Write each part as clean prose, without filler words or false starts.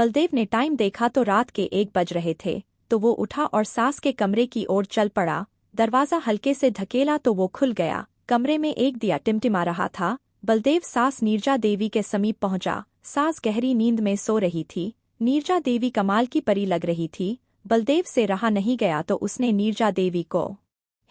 बलदेव ने टाइम देखा तो रात के 1 बज रहे थे, तो वो उठा और सास के कमरे की ओर चल पड़ा। दरवाजा हल्के से धकेला तो वो खुल गया। कमरे में एक दिया टिमटिमा रहा था। बलदेव सास नीरजा देवी के समीप पहुंचा। सास गहरी नींद में सो रही थी। नीरजा देवी कमाल की परी लग रही थी। बलदेव से रहा नहीं गया तो उसने नीरजा देवी को,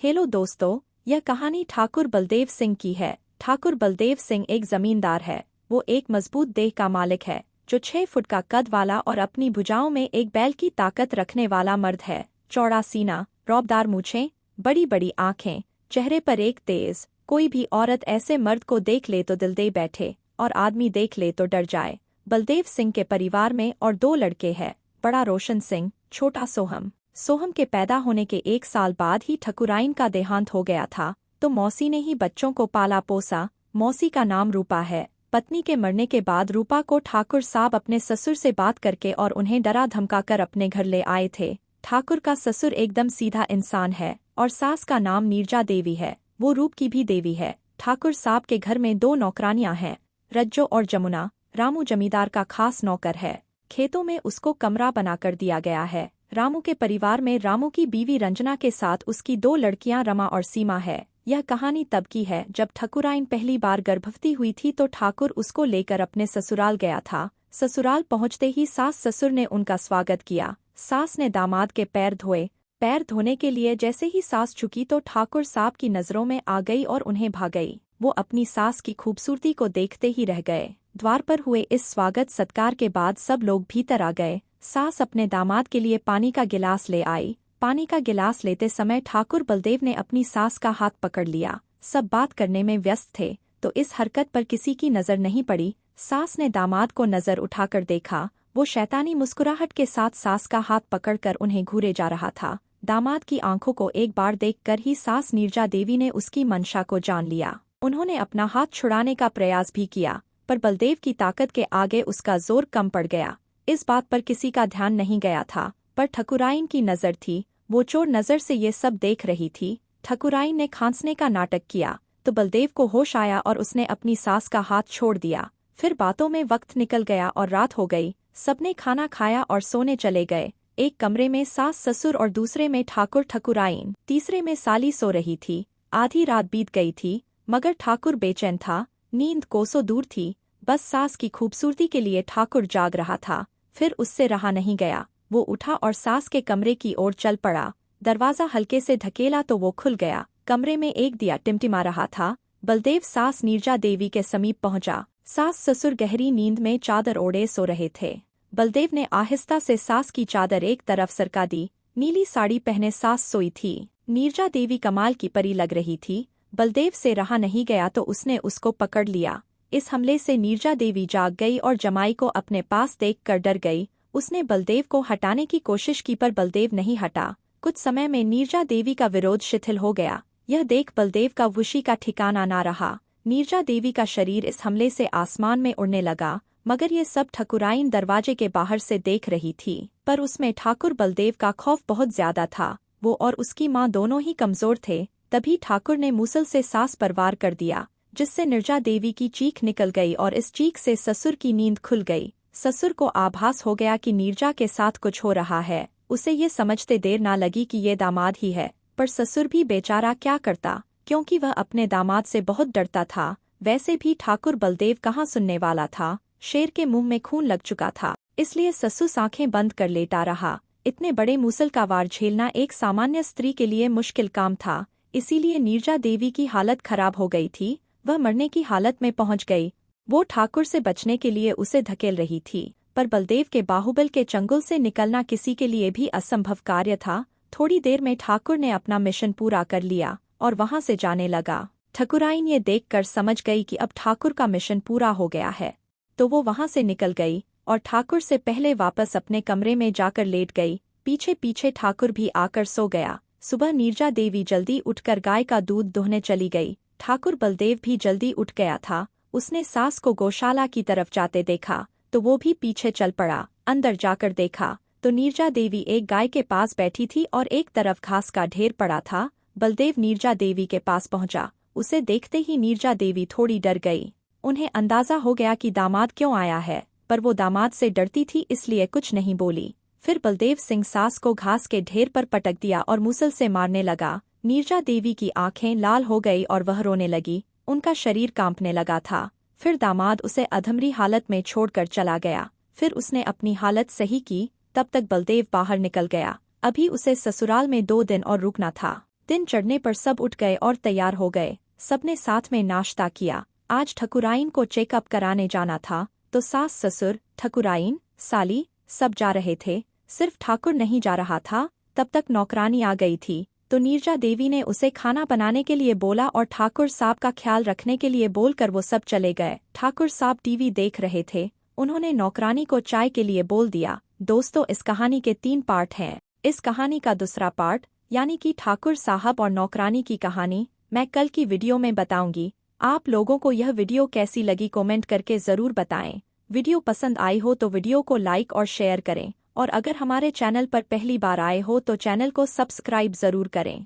हेलो दोस्तों, यह कहानी ठाकुर बलदेव सिंह की है। ठाकुर बलदेव सिंह एक जमींदार है। वो एक मजबूत देह का मालिक है, जो 6 फुट का कद वाला और अपनी भुजाओं में एक बैल की ताकत रखने वाला मर्द है। चौड़ा सीना, रौबदार मूछें, बड़ी बड़ी आंखें, चेहरे पर एक तेज। कोई भी औरत ऐसे मर्द को देख ले तो दिल दे बैठे, और आदमी देख ले तो डर जाए। बलदेव सिंह के परिवार में और 2 लड़के हैं, बड़ा रोशन सिंह, छोटा सोहम। सोहम के पैदा होने के 1 साल बाद ही ठकुराइन का देहांत हो गया था, तो मौसी ने ही बच्चों को पाला पोसा। मौसी का नाम रूपा है। पत्नी के मरने के बाद रूपा को ठाकुर साहब अपने ससुर से बात करके और उन्हें डरा धमकाकर अपने घर ले आए थे। ठाकुर का ससुर एकदम सीधा इंसान है और सास का नाम नीरजा देवी है। वो रूप की भी देवी है। ठाकुर साहब के घर में 2 नौकरानियां हैं, रज्जो और जमुना। रामू जमींदार का खास नौकर है। खेतों में उसको कमरा बनाकर दिया गया है। रामू के परिवार में रामू की बीवी रंजना के साथ उसकी 2 लड़कियां रमा और सीमा है। यह कहानी तब की है जब ठकुराइन पहली बार गर्भवती हुई थी तो ठाकुर उसको लेकर अपने ससुराल गया था। ससुराल पहुंचते ही सास ससुर ने उनका स्वागत किया। सास ने दामाद के पैर धोए। पैर धोने के लिए जैसे ही सास झुकी तो ठाकुर साहब की नजरों में आ गई और उन्हें भा गई। वो अपनी सास की खूबसूरती को देखते ही रह गए। द्वार पर हुए इस स्वागत सत्कार के बाद सब लोग भीतर आ गए। सास अपने दामाद के लिए पानी का गिलास ले आई। पानी का गिलास लेते समय ठाकुर बलदेव ने अपनी सास का हाथ पकड़ लिया। सब बात करने में व्यस्त थे, तो इस हरकत पर किसी की नजर नहीं पड़ी। सास ने दामाद को नजर उठाकर देखा। वो शैतानी मुस्कुराहट के साथ सास का हाथ पकड़कर उन्हें घूरे जा रहा था। दामाद की आंखों को एक बार देखकर ही सास नीरजा देवी ने उसकी मंशा को जान लिया। उन्होंने अपना हाथ छुड़ाने का प्रयास भी किया, पर बलदेव की ताकत के आगे उसका जोर कम पड़ गया। इस बात पर किसी का ध्यान नहीं गया था, पर ठकुराइन की नज़र थी। वो चोर नज़र से ये सब देख रही थी। ठकुराइन ने खांसने का नाटक किया तो बलदेव को होश आया और उसने अपनी सास का हाथ छोड़ दिया। फिर बातों में वक्त निकल गया और रात हो गई। सबने खाना खाया और सोने चले गए। एक कमरे में सास ससुर और दूसरे में ठाकुर ठकुराइन, तीसरे में साली सो रही थी। आधी रात बीत गई थी, मगर ठाकुर बेचैन था। नींद कोसों दूर थी। बस सास की खूबसूरती के लिए ठाकुर जाग रहा था। फिर उससे रहा नहीं गया। वो उठा और सास के कमरे की ओर चल पड़ा। दरवाजा हल्के से धकेला तो वो खुल गया। कमरे में एक दिया टिमटिमा रहा था। बलदेव सास नीरजा देवी के समीप पहुंचा। सास ससुर गहरी नींद में चादर ओढ़े सो रहे थे। बलदेव ने आहिस्ता से सास की चादर एक तरफ सरका दी। नीली साड़ी पहने सास सोई थी। नीरजा देवी कमाल की परी लग रही थी। बलदेव से रहा नहीं गया तो उसने उसको पकड़ लिया। इस हमले से नीरजा देवी जाग गई और जमाई को अपने पास देखकर डर गई। उसने बलदेव को हटाने की कोशिश की पर बलदेव नहीं हटा। कुछ समय में नीरजा देवी का विरोध शिथिल हो गया। यह देख बलदेव का वशी का ठिकाना ना रहा। नीरजा देवी का शरीर इस हमले से आसमान में उड़ने लगा, मगर ये सब ठकुराइन दरवाजे के बाहर से देख रही थी। पर उसमें ठाकुर बलदेव का खौफ बहुत ज्यादा था। वो और उसकी माँ दोनों ही कमजोर थे। तभी ठाकुर ने मूसल से सास पर वार कर दिया, जिससे नीरजा देवी की चीख निकल गई और इस चीख से ससुर की नींद खुल गई। ससुर को आभास हो गया कि नीरजा के साथ कुछ हो रहा है। उसे ये समझते देर ना लगी कि ये दामाद ही है, पर ससुर भी बेचारा क्या करता, क्योंकि वह अपने दामाद से बहुत डरता था। वैसे भी ठाकुर बलदेव कहाँ सुनने वाला था। शेर के मुंह में खून लग चुका था, इसलिए ससुर आंखें बंद कर लेटा रहा। इतने बड़े मूसल का वार झेलना एक सामान्य स्त्री के लिए मुश्किल काम था, इसीलिए नीरजा देवी की हालत खराब हो गई थी। वह मरने की हालत में पहुंच गई। वो ठाकुर से बचने के लिए उसे धकेल रही थी, पर बलदेव के बाहुबल के चंगुल से निकलना किसी के लिए भी असंभव कार्य था। थोड़ी देर में ठाकुर ने अपना मिशन पूरा कर लिया और वहां से जाने लगा। ठकुराइन ये देखकर समझ गई कि अब ठाकुर का मिशन पूरा हो गया है, तो वो वहां से निकल गई और ठाकुर से पहले वापस अपने कमरे में जाकर लेट गई। पीछे पीछे ठाकुर भी आकर सो गया। सुबह नीरजा देवी जल्दी उठकर गाय का दूध दोहने चली गई। ठाकुर बलदेव भी जल्दी उठ गया था। उसने सास को गौशाला की तरफ जाते देखा तो वो भी पीछे चल पड़ा। अंदर जाकर देखा तो नीरजा देवी एक गाय के पास बैठी थी और एक तरफ घास का ढेर पड़ा था। बलदेव नीरजा देवी के पास पहुंचा। उसे देखते ही नीरजा देवी थोड़ी डर गई। उन्हें अंदाजा हो गया कि दामाद क्यों आया है। पर वो दामाद से डरती थी इसलिए कुछ नहीं बोली। फिर बलदेव सिंह सास को घास के ढेर पर पटक दिया और मुसल से मारने लगा। नीरजा देवी की आंखें लाल हो गई और वह रोने लगी, उनका शरीर कांपने लगा था। फिर दामाद उसे अधमरी हालत में छोड़कर चला गया। फिर उसने अपनी हालत सही की, तब तक बलदेव बाहर निकल गया। अभी उसे ससुराल में 2 दिन और रुकना था। दिन चढ़ने पर सब उठ गए और तैयार हो गए। सबने साथ में नाश्ता किया। आज ठकुराइन को चेकअप कराने जाना था, तो सास ससुर, ठकुराइन, साली सब जा रहे थे। सिर्फ ठाकुर नहीं जा रहा था। तब तक नौकरानी आ गई थी, तो नीरजा देवी ने उसे खाना बनाने के लिए बोला और ठाकुर साहब का ख्याल रखने के लिए बोलकर वो सब चले गए। ठाकुर साहब टीवी देख रहे थे। उन्होंने नौकरानी को चाय के लिए बोल दिया। दोस्तों, इस कहानी के 3 पार्ट हैं। इस कहानी का दूसरा पार्ट यानी कि ठाकुर साहब और नौकरानी की कहानी मैं कल की वीडियो में बताऊंगी। आप लोगों को यह वीडियो कैसी लगी कमेंट करके ज़रूर बताएं। वीडियो पसंद आई हो तो वीडियो को लाइक और शेयर करें, और अगर हमारे चैनल पर पहली बार आए हो तो चैनल को सब्सक्राइब ज़रूर करें।